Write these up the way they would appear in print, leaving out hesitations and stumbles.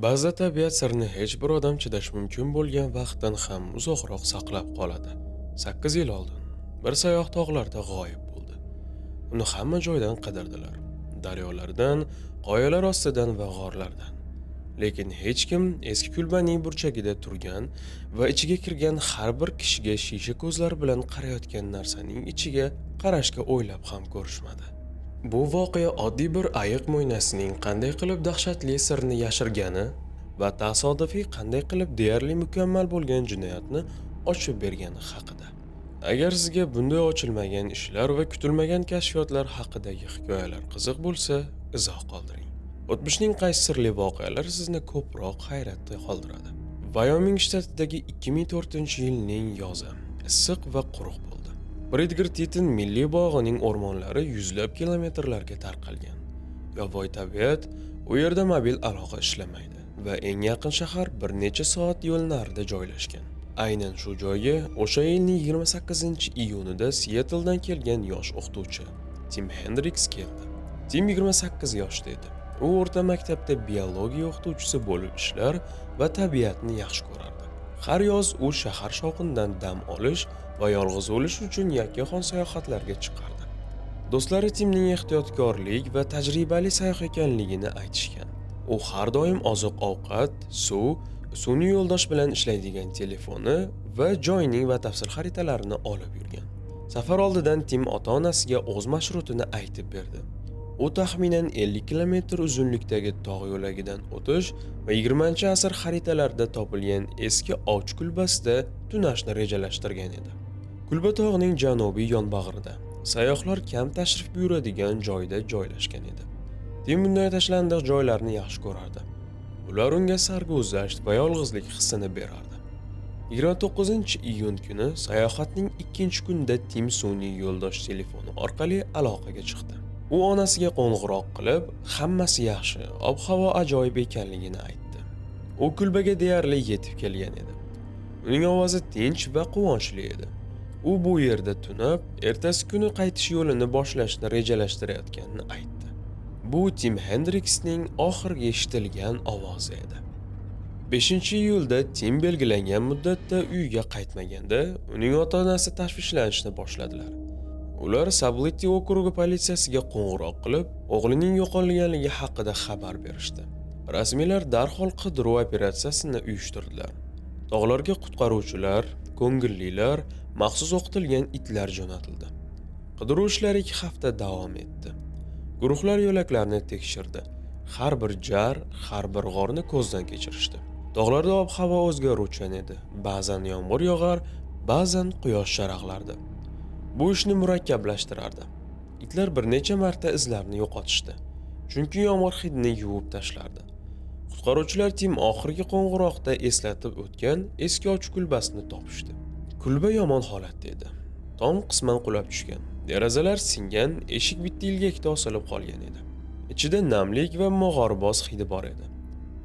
Ba'zida tabiat sirni hech bir odam chidash mumkin bo'lgan vaqtdan ham uzoqroq saqlab qoladi. 8 yil oldin bir sayoh tog'larda g'oyib bo'ldi. Uni hamma joydan qidirdilar. Daryolardan, qoyalar ostidan va g'orlardan. Lekin hech kim eski kulbaning burchagida turgan va ichiga kirgan har bir kishiga shisha ko'zlar bilan qarayotgan narsaning ichiga qarashga o'ylab ham ko'rishmadi. Bu voqea oddiy bir ayiq mo'ynasining qanday qilib dahshatli sirni yashirgani va tasodifiy qanday qilib deyarli mukammal bo'lgan jinoyatni ochib bergani haqida. Agar sizga bunday ochilmagan ishlar va kutilmagan kashfiyotlar haqidagi hikoyalar qiziq bo'lsa, izoh qoldiring. O'tmishning qaysi sirli voqealari sizni ko'proq hayratda qoldiradi? Wyoming shtatidagi 2004-yilning yozi issiq va quruq bo'ldi. Bridger-Teton milliy bog'ining o'rmonlari yuzlab kilometrlarga tarqalgan. Yovvoyi tabiat, u yerda mobil aloqa ishlamaydi va eng yaqin shahar bir necha soat yo'l narida joylashgan. Aynan shu joyga o'sha yilning 28-iyunida Seattledan kelgan yosh o'qituvchi Tim Hendricks keldi. Tim 28 yoshda edi. U o'rta maktabda biologiya o'qituvchisi bo'lib ishlar va tabiatni yaxshi ko'rardi. Har yoz u shahar shovqinidan dam olish va yolg'iz bo'lish uchun yakkaxon sayohatlarga chiqardi. Do'stlari Timning ehtiyotkorlik va tajribali sayoh ekanligini aytishgan. U har doim oziq-ovqat, suv, sun'iy yo'ldosh bilan ishlaydigan telefoni va joyning batafsil xaritalarini olib yurgan. Safar oldidan Tim ota-onasiga o'z marshrutini aytib berdi. U taxminan 50 kilometr uzunlikdagi tog' yo'lagidan o'tish va 20-asr xaritalarida topilgan eski ovch kulbasida tunashni rejalashtirgan edi. Kulba tog'ning janubiy yonbag'rida, sayyohlar kam tashrif buyuradigan joyda joylashgan edi. Tim bunday tashlandiq joylarni yaxshi ko'rardi. Ular unga sarguzasht va yolg'izlik hissini berardi. 29-iyun kuni sayohatning ikkinchi kunida Tim sun'iy yo'ldosh telefoni orqali aloqaga chiqdi. U onasiga qo'ng'iroq qilib, hammasi yaxshi, ob-havo ajoyib ekanligini aytdi. U kulbaga deyarli yetib kelgan edi. Uning ovozi tinch va quvonchli edi. U bu yerda tunab, ertasi kuni qaytish yo'lini boshlashni rejalashtirayotganini aytdi. Bu Tim Hendricksning oxirgi eshitilgan ovozi edi. 5-iyulda Tim belgilangan muddatda uyiga qaytmaganda, uning ota-onasi tashvishlanishni boshladilar. Ular Sableti okrugi politsiyasiga qo'ng'iroq qilib, o'g'lining yo'qolganligi haqida xabar berishdi. Rasmiylar darhol qidiruv operatsiyasini uyushtirdilar. Tog'larga qutqaruvchilar, ko'ngillilar, maxsus o'qitilgan itlar jo'natildi. Qidiruv ishlari 2 hafta davom etdi. Guruhlar yo'laklarni tekshirdi. Har bir jar, har bir g'orni ko'zdan kechirishdi. Tog'larda ob-havo o'zgaruvchan edi. Ba'zan yomg'ir yog'ar, ba'zan quyosh charaqlardi. Bu ishni murakkablashtirardi. Itlar bir necha marta izlarni yo'qotishdi, chunki yomg'ir hidini yuvib tashlardi. Qutqaruvchilar Tim oxirgi qo'ng'iroqda eslatib o'tgan eski och kulbasini topishdi. Kulba yomon holatda edi. Tom qisman qulab tushgan. Derazalar singan, eshik bitta ilgakda osilib qolgan edi. Ichida namlik va mog'orboz hidi bor edi.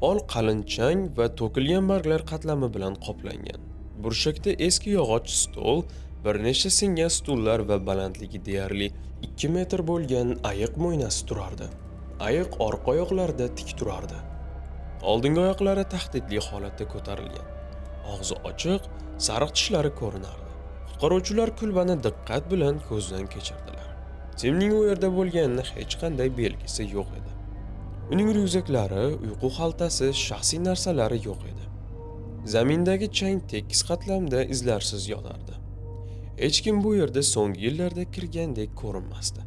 Pol qalin chang va to'kilgan barglar qatlami bilan qoplangan. Burchakda eski yog'och stol, bir nechta singan stullar va balandligi deyarli 2 metr bo'lgan ayiq mo'ynasi turardi. Ayiq orqa oyoqlarida tik turardi. Oldingi oyoqlari tahdidli holatda ko'tarilgan. Og'zi ochiq, sariq tishlari ko'rinardi. Qutqaruvchilar kulbani diqqat bilan ko'zdan kechirdilar. Timning u yerda bo'lganini hech qanday belgisi yo'q edi. Uning ryukzaklari, uyqu xaltasi, shaxsiy narsalari yo'q edi. Zamindagi chang tekis qatlamda izlarsiz yotardi. Hech kim bu yerda so'nggi yillarda kirgandek ko'rinmasdi.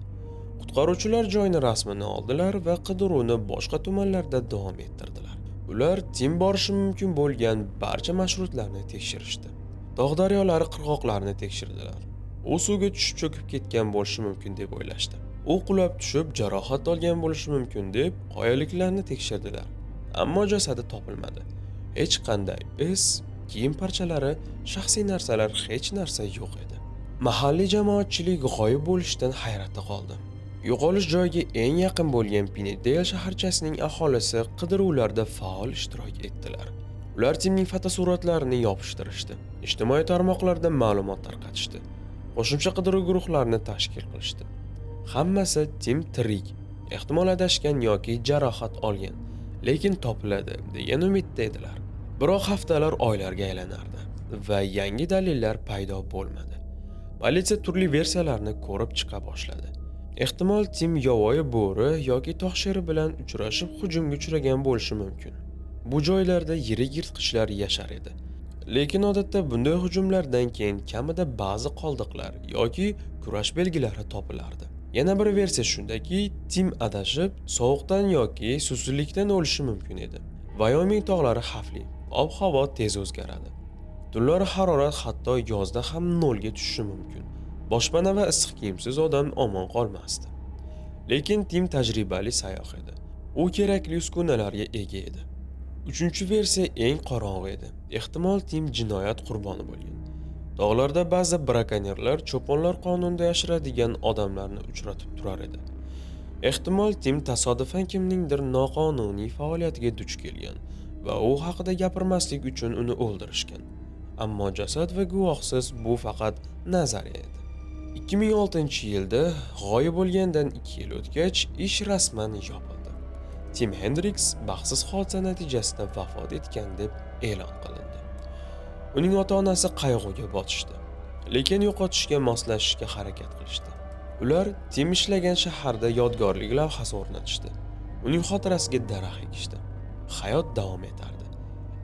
Qutqaruvchilar joyni rasmini oldilar va qidiruvni boshqa tumanlarda davom ettirdilar. Ular Tim borishi mumkin bo'lgan barcha marshrutlarni tekshirishdi. Tog' daryolari qirg'oqlarini tekshirdilar. U suvga tushib cho'kib ketgan bo'lishi mumkin deb o'ylashdi. U qulab tushib jarohat olgan bo'lishi mumkin deb qoyaliklarni tekshirdilar. Ammo jasadi topilmadi. Hech qanday iz, kiyim parchalari, shaxsiy narsalar, hech narsa yo'q edi. Mahalliy jamoatchilik g'oyib bo'lishdan hayratda qoldi. Yo'qolish joyiga eng yaqin bo'lgan Pinnedale shaharchasining aholisi qidiruvlarda faol ishtirok etdilar. Ular Timning fotosuratlarini yopishtirishdi. Ijtimoiy tarmoqlarda ma'lumot tarqatishdi. Qo'shimcha qidiruv guruhlarini tashkil qilishdi. Hammasi Tim tirik, ehtimol adashgan yoki jarohat olgan. lekin topiladi degan umidda edilar. Biroq haftalar oylarga aylanardi va yangi dalillar paydo bo'lmadi. Politsiya turli versiyalarni ko'rib chiqa boshladi. Ehtimol Tim yovvoyi bo'ri yoki tog' sheri bilan uchrashib hujumga uchragan bo'lishi mumkin. Bu joylarda yirik yirtqichlar yashar edi. Lekin odatda bunday hujumlardan keyin kamida ba'zi qoldiqlar yoki kurash belgilari topilardi. Yana bir versiya shundaki, Tim adashib, sovuqdan yoki susizlikdan o'lishi mumkin edi. Wyoming tog'lari xavfli, ob-havo tez o'zgaradi. Tunlar harorat hatto yozda ham 0 ga tushishi mumkin. Boshpana va issiq kiyimsiz odam omon qolmasdi. Lekin Tim tajribali sayyoh edi. U kerakli uskunalarga ega edi. Uchinchi versiya eng qorong'u edi. Ehtimol Tim jinoyat qurboni bo'lgan. Tog'larda ba'zi brakonyerlar cho'ponlar qonunda yashiradigan odamlarni uchratib turar edi. Ehtimol Tim tasodifan kimningdir noqonuniy faoliyatiga duch kelgan va u haqida gapirmaslik uchun uni o'ldirishgan. Ammo jasad va guvohsiz bu faqat nazariya edi. 2006-yilda g'oyib bo'lgandan 2 yil o'tgach ish rasman yopildi. Tim Hendricks baxtsiz hodisa natijasida vafot etgan deb e'lon qilindi. Uning ota-onasi qayg'uga botishdi, lekin yo'qotishga moslashishga harakat qilishdi. Ular Tim ishlagan shaharda yodgorlik lavhasi o'rnatishdi. Uning xotirasiga daraxt ekishdi. Hayot davom etardi,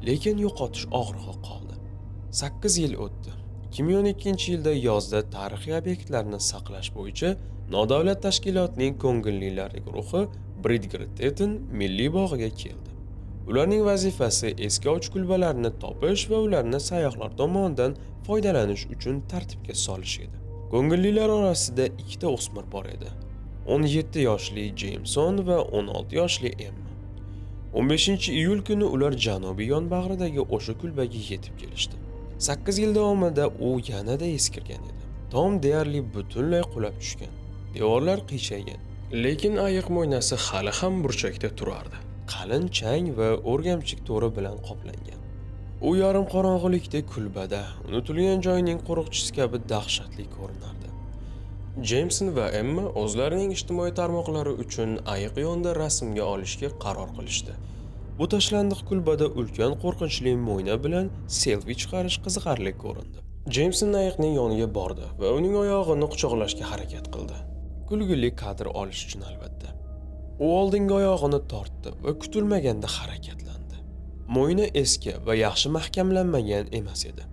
lekin yo'qotish og'rig'i qoldi. 8 yil o'tdi. 2012-yilda yozda tarixiy obyektlarni saqlash bo'yicha nodavlat tashkilotning ko'ngillilari guruhi Bridgerton milliy bog'iga keldi. Ularning vazifasi eski och kulbalarni topish va ularni sayyohlar tomonidan foydalanish uchun tartibga solish edi. Ko'ngillilar orasida ikkita o'smir bor edi. 17 yoshli Jameson va 16 yoshli Emma. 15-iyul kuni ular janubiy yonbag'ridagi o'sha kulbaga yetib kelishdi. 8 yil davomida u yanada eskirgan edi. Tom deyarli butunlay qulab tushgan. Devorlar qiyshaygan, lekin ayiq mo'ynasi hali ham burchakda turardi. Qalin chang va o'rgamchik to'ri bilan qoplangan. U yarim qorong'ulikda kulbada, unutilgan joyning qo'riqchisi kabi dahshatli ko'rinardi. Jameson va Emma o'zlarining ijtimoiy tarmoqlari uchun ayiq yonida rasmga olishga qaror qilishdi. Bu tashlandiq kulbada ulkan qo'rqinchli mo'yna bilan selfi chiqarish qiziqarli ko'rindi. Jameson ayiqning yoniga bordi va uning oyog'ini quchoqlashga harakat qildi. Kulgili kadr olish uchun albatta. U oldingi oyog'ini tortdi va kutilmaganda harakatlandi. Mo'yna eski va yaxshi mahkamlanmagan emas edi.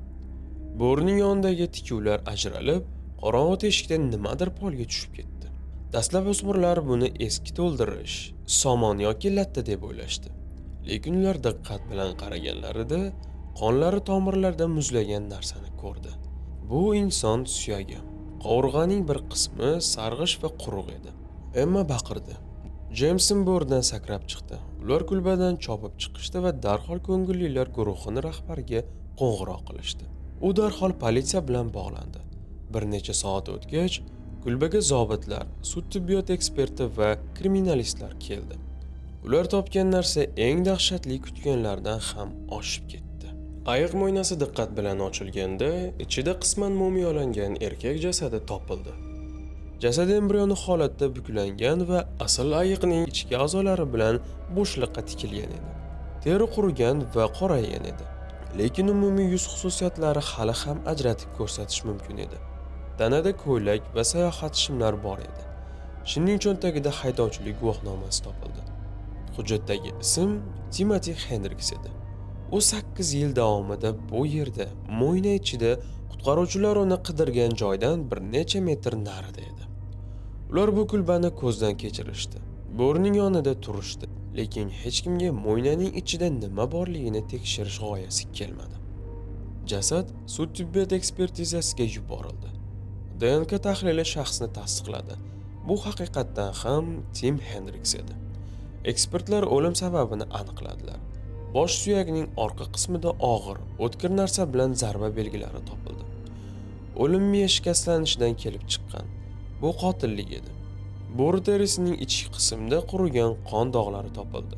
Bo'rining yonidagi tikuvlar ajralib, qorong'u teshikdan nimadir polga tushib ketdi. Dastlab o'smirlar buni eski to'ldirish, somon yoki latta deb o'ylashdi. Lekin ular diqqat bilan qaraganlarida qonlari tomirlarda muzlagan narsani ko'rdi. Bu inson suyagi. Qovurg'aning bir qismi sarg'ish va quruq edi. Emma baqirdi. Jameson bo'rdan sakrab chiqdi. Ular kulbadan chopib chiqishdi va darhol ko'ngillilar guruhini rahbariga qo'ng'iroq qilishdi. U darhol politsiya bilan bog'landi. Bir necha soat o'tgach, kulbaga zobitlar, sud tibbiyot eksperti va kriminalistlar keldi. Ular topgan narsa eng dahshatli kutganlardan ham oshib ketdi. Ayiq mo'ynasi diqqat bilan ochilganda, ichida qisman mumiyolangan erkak jasadi topildi. Jasad embrion holatda buklangan va asl ayiqning ichki a'zolari bilan bo'shliqqa tikilgan edi. Teri qurigan va qoraygan edi. Lekin umumiy yuz xususiyatlari hali ham ajratib ko'rsatish mumkin edi. Tanada ko'ylak va sayohat shimlari bor edi. Shinning cho'ntagida haydovchilik guvohnomasi topildi. Hujjatdagi ism Timothy Hendricks edi. U 8 yil davomida bu yerda, mo'yna ichida, qutqaruvchilar uni qidirgan joydan bir necha metr narida edi. Ular bu kulbani ko'zdan kechirishdi. Bo'rining yonida turishdi, lekin hech kimga mo'ynaning ichida nima borligini tekshirish g'oyasi kelmadi. Jasad sud tibbiyot ekspertizasiga yuborildi. DNK tahlili shaxsni tasdiqladi. Bu haqiqatdan ham Tim Hendricks edi. Ekspertlar o'lim sababini aniqladilar. Bosh suyagining orqa qismida og'ir, o'tkir narsa bilan zarba belgilari topildi. O'lim miya shikastlanishidan kelib chiqqan. Bu qotillik edi. Bo'ri terisining ichki qismida qurigan qon dog'lari topildi.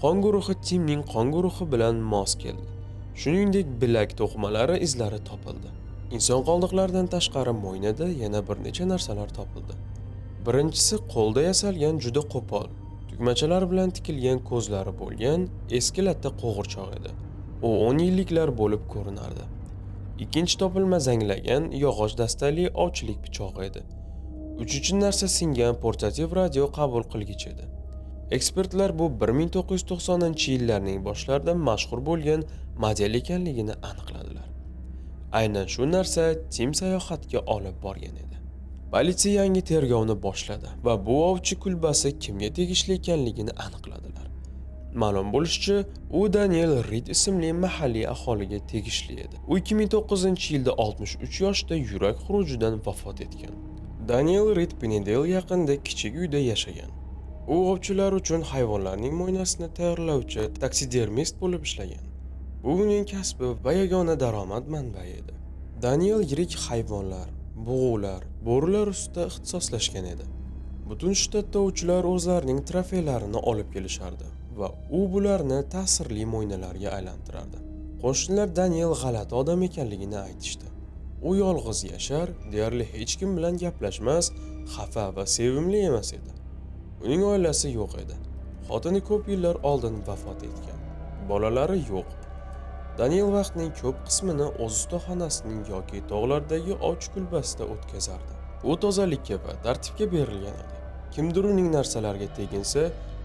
Qon guruhi Timning qon guruhi bilan mos keldi. Shuningdek, bilak to'qimalari izlari topildi. Inson qoldiqlaridan tashqari mo'ynada yana bir necha narsalar topildi. Birinchisi qo'lda yasalgan juda qo'pol, Tugmachalar bilan tikilgan ko'zlari bo'lgan eski latta qo'g'irchoq edi. U 10 yilliklar bo'lib ko'rinardi. Ikkinchi topilma zanglagan yog'och dastali ovchilik pichog'i edi. Uchinchi narsa singan portativ radio qabul qilgich edi. Ekspertlar bu 1990-yillarning boshlarida mashhur bo'lgan model ekanligini aniqladilar. Aynan shu narsa Tim sayohatga olib borgan edi. Politsiya yangi tergovni boshladi va bu ovchi kulbasi kimga tegishli ekanligini aniqladilar. Ma'lum bo'lishicha, u Daniel Reed ismli mahalliy aholiga tegishli edi. U 2009-yilda 63 yoshda yurak xurujidan vafot etgan. Daniel Reed Pinnedale yaqinida kichik uyda yashagan. U ovchilar uchun hayvonlarning mo'ynasini tayyorlovchi taksidermist bo'lib ishlagan. Bu uning kasbi va yagona daromad manbai edi. Daniel yirik hayvonlar, bug'ular, bo'rilar ustida ixtisoslashgan edi. Butun shtatda ovchilar o'zlarining trofeylarini olib kelishardi va u bularni ta'sirli mo'ynalarga aylantirardi. Qo'shnilar Daniel g'alati odam ekanligini aytishdi. U yolg'iz yashar, deyarli hech kim bilan gaplashmas, xafa va sevimli emas edi. Uning oilasi yo'q edi. Xotini ko'p yillar oldin vafot etgan. Bolalari yo'q. Daniel vaqtning ko'p qismini o'z ustaxonasining yoki tog'lardagi ovchi kulbasida o'tkazardi. U tozalikka va tartibga berilgan edi. Kimdir uning narsalariga teginsa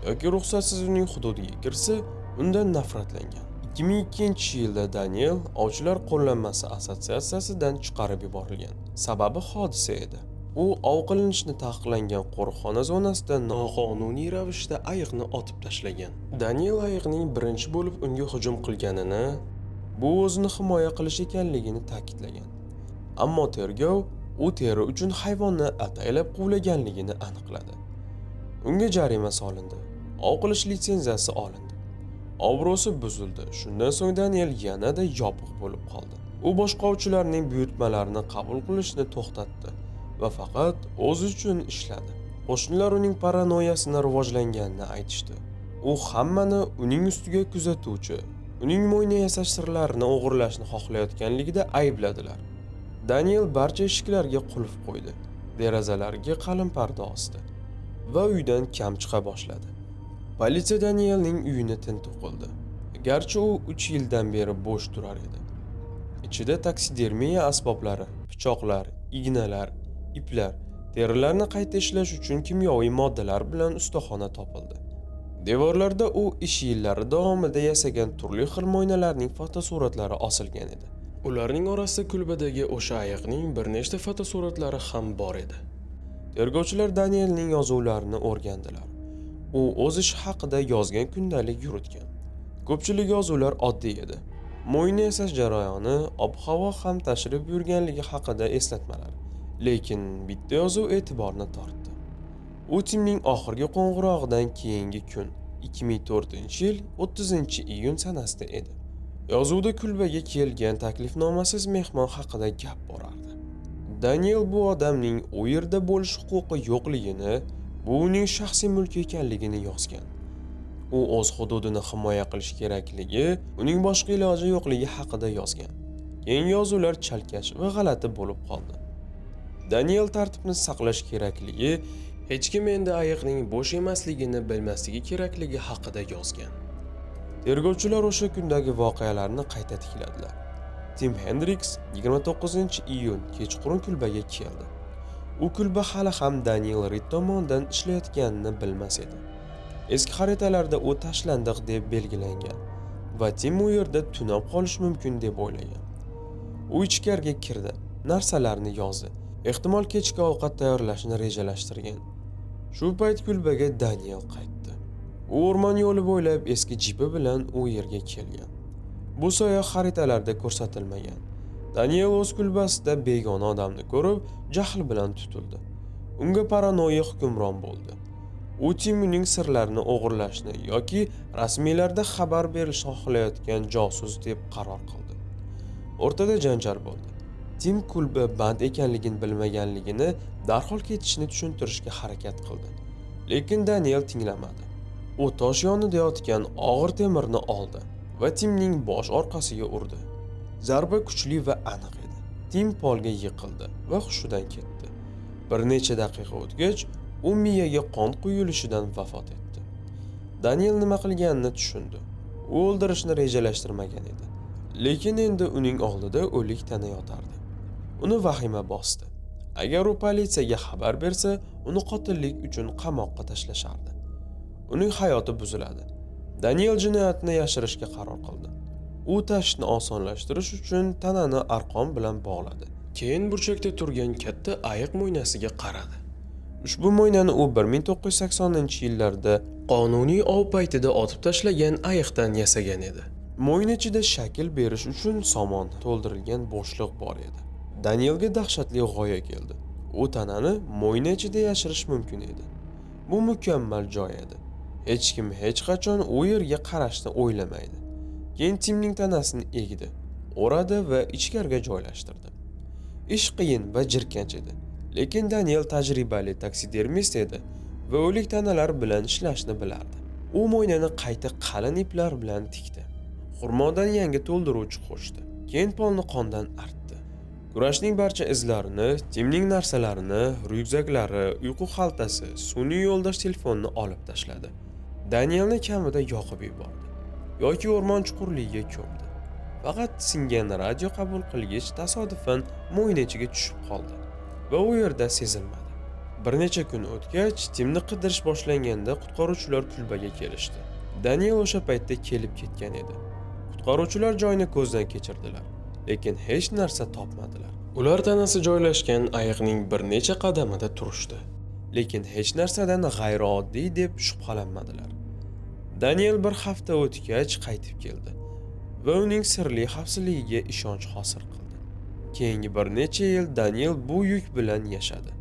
yoki ruxsatsiz uning hududiga kirsa, undan nafratlangan. 2002-yilda Daniel ovchilar qo'llanmasi assotsiatsiyasidan chiqarib yuborilgan. Sababi hodisa edi. U ov qilinishni taqiqlangan qo'riqxona zonasida noqonuniy ravishda ayiqni otib tashlagan. Daniel ayiqning birinchi bo'lib unga hujum qilganini, bu o'zini himoya qilish ekanligini ta'kidlagan. Ammo tergov u teri uchun hayvonni ataylab quvlaganligini aniqladi. Unga jarima solindi. Ov qilish litsenziyasi olindi. Obro'si buzildi. Shundan so'ng Daniel yanada yopiq bo'lib qoldi. U boshqa ovchilarning buyurtmalarini qabul qilishni to'xtatdi va faqat o'zi uchun ishladi. Qo'shnilar uning paranoyasini rivojlanganini aytishdi. U hammani uning ustiga kuzatuvchi, uning mo'yna yasash sirlarini o'g'irlashni xohlayotganligida aybladilar. Daniel barcha eshiklarga qulf qo'ydi, derazalarga qalin parda osdi va uydan kam chiqa boshladi. Politsiya Danielning uyini tintuv qildi. Garchi u 3 yildan beri bo'sh turar edi. Ichida taksidermiya asboblari, pichoqlar, ignalar, iplar, terilarni qayta ishlash uchun kimyoviy moddalar bilan ustaxona topildi. Devorlarda u ish yillari davomida yasagan turli xil mo'ynalarning fotosuratlari osilgan edi. Ularning orasida kulbadagi o'sha ayiqning bir nechta fotosuratlari ham bor edi. Tergovchilar Danielning yozuvlarini o'rgandilar. U o'z ishi haqida yozgan kundalik yuritgan. Ko'pchilik yozuvlar oddiy edi. Mo'yna yasash jarayoni, ob-havo ham tashrif buyurganligi haqida eslatmalar. Lekin bitta yozuv e'tiborni tortdi. U Timning oxirgi qo'ng'irog'idan keyingi kun, 2004-yil 30-iyun sanasida edi. Yozuvda kulbaga kelgan taklifnomasiz mehmon haqida gap borardi. Daniel bu odamning u yerda bo'lish huquqi yo'qligini, bu uning shaxsiy mulki ekanligini yozgan. U o'z hududini himoya qilish kerakligi, uning boshqa iloji yo'qligi haqida yozgan. Keyin yozuvlar chalkash va g'alati bo'lib qoldi. Daniel tartibni saqlash kerakligi, hech kim endi ayiqning bo'sh emasligini bilmasligi kerakligi haqida yozgan. Tergovchilar o'sha kundagi voqealarni qayta tikladilar. Tim Hendricks 29-iyun kechqurun kulbaga keldi. U kulba hali ham Daniel Reed tomonidan ishlayotganini bilmas edi. Eski xaritalarda u tashlandiq deb belgilangan va Tim u yerda tunab qolish mumkin deb o'ylagan. U ichkariga kirdi, narsalarni yozdi. Ehtimol kechki ovqat tayyorlashni rejalashtirgan. Shu payt kulbaga Daniel qaytdi. U o'rmon yo'li bo'ylab eski jipi bilan u yerga kelgan. Bu soya xaritalarda ko'rsatilmagan. Daniel o'z kulbasida begona odamni ko'rib, jahl bilan tutildi. Unga paranoya hukmron bo'ldi. U Tim uning sirlarini o'g'irlashni yoki rasmiylarda xabar berishni xohlayotgan josus deb qaror qildi. O'rtada janjal bo'ldi. Tim kulba band ekanligini bilmaganligini darhol ketishni tushuntirishga harakat qildi. Lekin Daniel tinglamadi. U tosh yonida yotgan og'ir temirni oldi va Timning bosh orqasiga urdi. Zarba kuchli va aniq edi. Tim polga yiqildi va hushidan ketdi. Bir necha daqiqa o'tgach, u miyaga qon quyilishidan vafot etdi. Daniel nima qilganini tushundi. U o'ldirishni rejalashtirmagan edi. Lekin endi uning oldida o'lik tana yotardi. Uni vahima bosdi. Agar u politsiyaga xabar bersa, uni qotillik uchun qamoqqa tashlashardi. Uning hayoti buziladi. Daniel jinoyatni yashirishga qaror qildi. U tashishni osonlashtirish uchun tanani arqon bilan bog'ladi. Keyin burchakda turgan katta ayiq mo'ynasiga qaradi. Ushbu mo'ynani u 1980-yillarda qonuniy ov paytida otib tashlagan ayiqdan yasagan edi. Mo'yna ichida shakl berish uchun somon to'ldirilgan bo'shliq bor edi. Danielga dahshatli g'oya keldi. U tanani mo'yna ichida yashirish mumkin edi. Bu mukammal joy edi. Hech kim hech qachon u yerga qarashni o'ylamaydi. Keyin Timning tanasini egdi, o'radi va ichkariga joylashtirdi. Ish qiyin va jirkanch edi. Lekin Daniel tajribali taksidermist edi va o'lik tanalar bilan ishlashni bilardi. U mo'ynani qayta qalin iplar bilan tikdi. Xurmodan yangi to'ldiruvchi qo'shdi. Keyin polni qondan artdi. Kurashning barcha izlarini, Timning narsalarini, ryukzaklari, uyqu xaltasi, sun'iy yo'ldosh telefonini olib tashladi. Danielni kamida yoqib yubordi yoki o'rmon chuqurligiga ko'mdi. Faqat singan radio qabul qilgich tasodifan mo'yna ichiga tushib qoldi va u yerda sezilmadi. Bir necha kun o'tgach, Timni qidirish boshlanganda qutqaruvchilar kulbaga kelishdi. Daniel o'sha paytda kelib ketgan edi. Qutqaruvchilar joyni ko'zdan kechirdilar, lekin hech narsa topmadilar. Ular tanasi joylashgan ayiqning bir necha qadamida turishdi, lekin hech narsadan g'ayrioddiy deb shubhalanmadilar. Daniel bir hafta o'tgach qaytib keldi va uning sirli xavfsizligiga ishonch hosil qildi. Keyingi bir necha yil Daniel bu yuk bilan yashadi.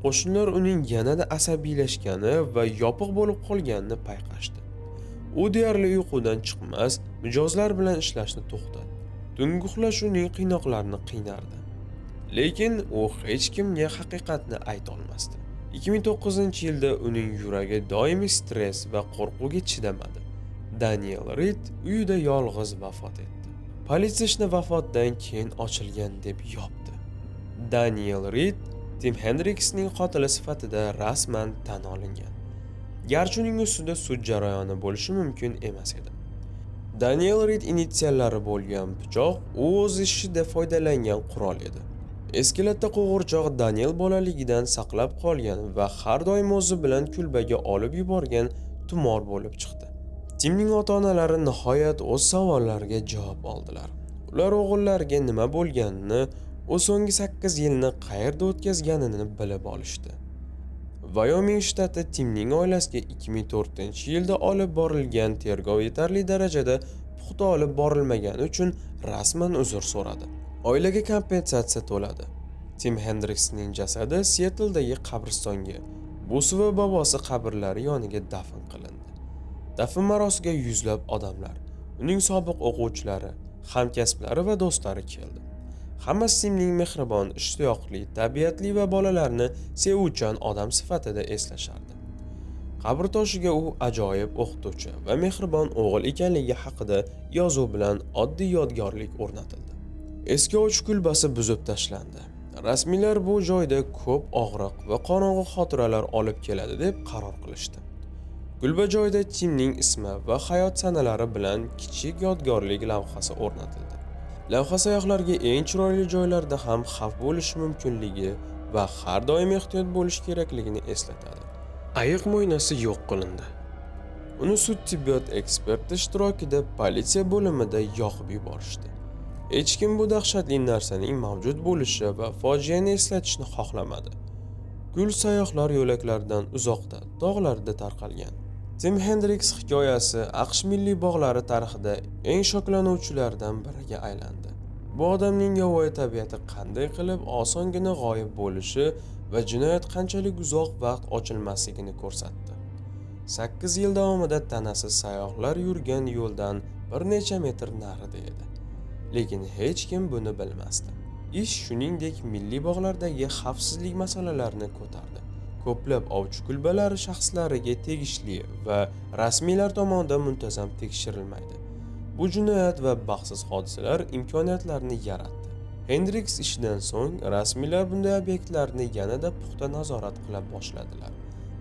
Qo'shnilar uning yanada asabiylashgani va yopiq bo'lib qolganini payqashdi. U deyarli uyqudan chiqmas, mijozlar bilan ishlashni to'xtatdi. Tungi uxlash uning qiynoqlarini qiynardi. Lekin u hech kimga haqiqatni ayta olmasdi. 2009-yilda uning yuragi doimiy stress va qo'rquvga chidamadi. Daniel Reed uyida yolg'iz vafot etdi. Politsiya ishni vafotdan keyin ochilgan deb yopdi. Daniel Reed Tim Hendriksning qotili sifatida rasman tan olingan. Garchi uning ustida sud jarayoni bo'lishi mumkin emas edi. Daniel Reed initsiallari bo'lgan pichoq u o'z ishida foydalangan qurol edi. Eski latta qo'g'irchoq Daniel bolaligidan saqlab qolgan va har doim o'zi bilan kulbaga olib yuborgan tumor bo'lib chiqdi. Timning ota-onalari nihoyat o'z savollariga javob oldilar. Ular o'g'illariga nima bo'lganini, u so'nggi 8 yilni qayerda o'tkazganini bilib olishdi. Wyoming shtati Timning oilasiga 2004-yilda olib borilgan tergov yetarli darajada puxta olib borilmagani uchun rasman uzr so'radi. Oilaga kompensatsiya to'ladi. Tim Hendriksning jasadi Seatldagi qabristonga, busi va bobosi qabrlari yoniga dafn qilindi. Dafn marosimiga yuzlab odamlar, uning sobiq o'quvchilari, hamkasblari va do'stlari keldi. Hammasi Timning mehribon, ishtiyoqli, tabiatli va bolalarni sevuvchan odam sifatida eslashardi. Qabr toshiga u ajoyib o'qituvchi va mehribon o'g'il ekanligi haqida yozuv bilan oddiy yodgorlik o'rnatildi. Eski ovchi kulbasi buzib tashlandi. Rasmiylar bu joyda ko'p og'riq va qorong'u xotiralar olib keladi deb qaror qilishdi. Kulba joyida Timning ismi va hayot sanalari bilan kichik yodgorlik lavhasi o'rnatildi. Lavha sayyohlarga eng chiroyli joylarda ham xavf bo'lishi mumkinligi va har doim ehtiyot bo'lish kerakligini eslatadi. Ayiq mo'ynasi yo'q qilindi. Uni sud tibbiyot eksperti ishtirokida politsiya bo'limida yoqib yuborishdi. Hech kim bu dahshatli narsaning mavjud bo'lishi va fojiani eslatishni xohlamadi. Gul sayyohlar yo'laklaridan uzoqda, tog'larda tarqalgan. Tim Hendriks hikoyasi AQSh milliy bog'lari tarixida eng shoklanuvchilardan biriga aylandi. Bu odamning yovvoyi tabiati qanday qilib osongina g'oyib bo'lishi va jinoyat qanchalik uzoq vaqt ochilmasligini ko'rsatdi. 8 yil davomida tanasi sayyohlar yurgan yo'ldan bir necha metr narida edi. Lekin hech kim buni bilmasdi. Ish shuningdek milliy bog'lardagi xavfsizlik masalalarini ko'tardi. Ko'plab ovchi kulbalari shaxslariga tegishli va rasmiylar tomonidan muntazam tekshirilmaydi. Bu jinoyat va baxtsiz hodisalar imkoniyatlarini yaratdi. Hendriks ishidan so'ng rasmiylar bunday obyektlarni yanada puxta nazorat qila boshladilar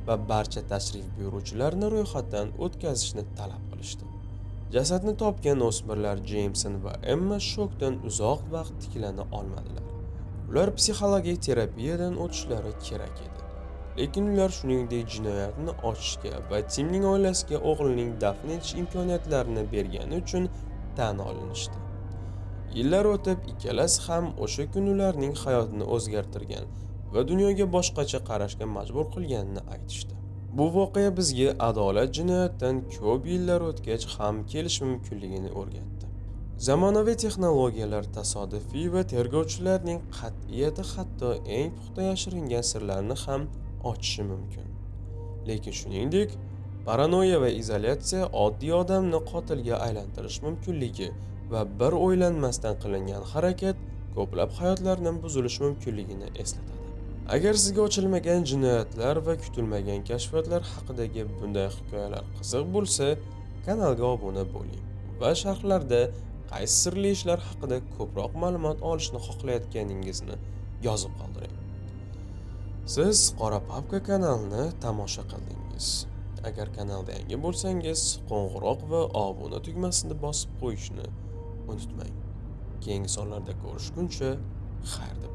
va barcha tashrif buyuruvchilarni ro'yxatdan o'tkazishni talab qilishdi. Jasadni topgan o'smirlar Jameson va Emma shokdan uzoq vaqt tiklana olmadilar. Ular psixologik terapiyadan o'tishlari kerak edi. Lekin ular shuningdek jinoyatni ochishga va Timning oilasiga o'g'lining dafn etish imkoniyatlarini bergani uchun tan olinishdi. Yillar o'tib, ikkalasi ham o'sha kun ularning hayotini o'zgartirgan va dunyoga boshqacha qarashga majbur qilganini aytishdi. Bu voqea bizga adolat jinoyatdan ko'p yillar o'tgach ham kelishi mumkinligini o'rgatdi. Zamonaviy texnologiyalar tasodifiy va tergovchilarning qat'iyati hatto eng puxta yashiringan sirlarni ham ochishi mumkin. Lekin shuningdek, paranoya va izolyatsiya oddiy odamni qotilga aylantirish mumkinligi va bir o'ylanmasdan qilingan harakat ko'plab hayotlarning buzilishi mumkinligini eslatadi. Agar sizga ochilmagan jinoyatlar va kutilmagan kashfiyotlar haqidagi bunday hikoyalar qiziq bo'lsa, kanalga obuna bo'ling va sharhlarda qaysi sirli ishlar haqida ko'proq ma'lumot olishni xohlayotganingizni yozib qoldiring. Siz Qora Papka kanalini tomosha qildingiz. Agar kanalda yangi bo'lsangiz, qo'ng'iroq va obuna tugmasini bosib qo'yishni unutmang. Keyingi sonlarda ko'rishguncha xayr deb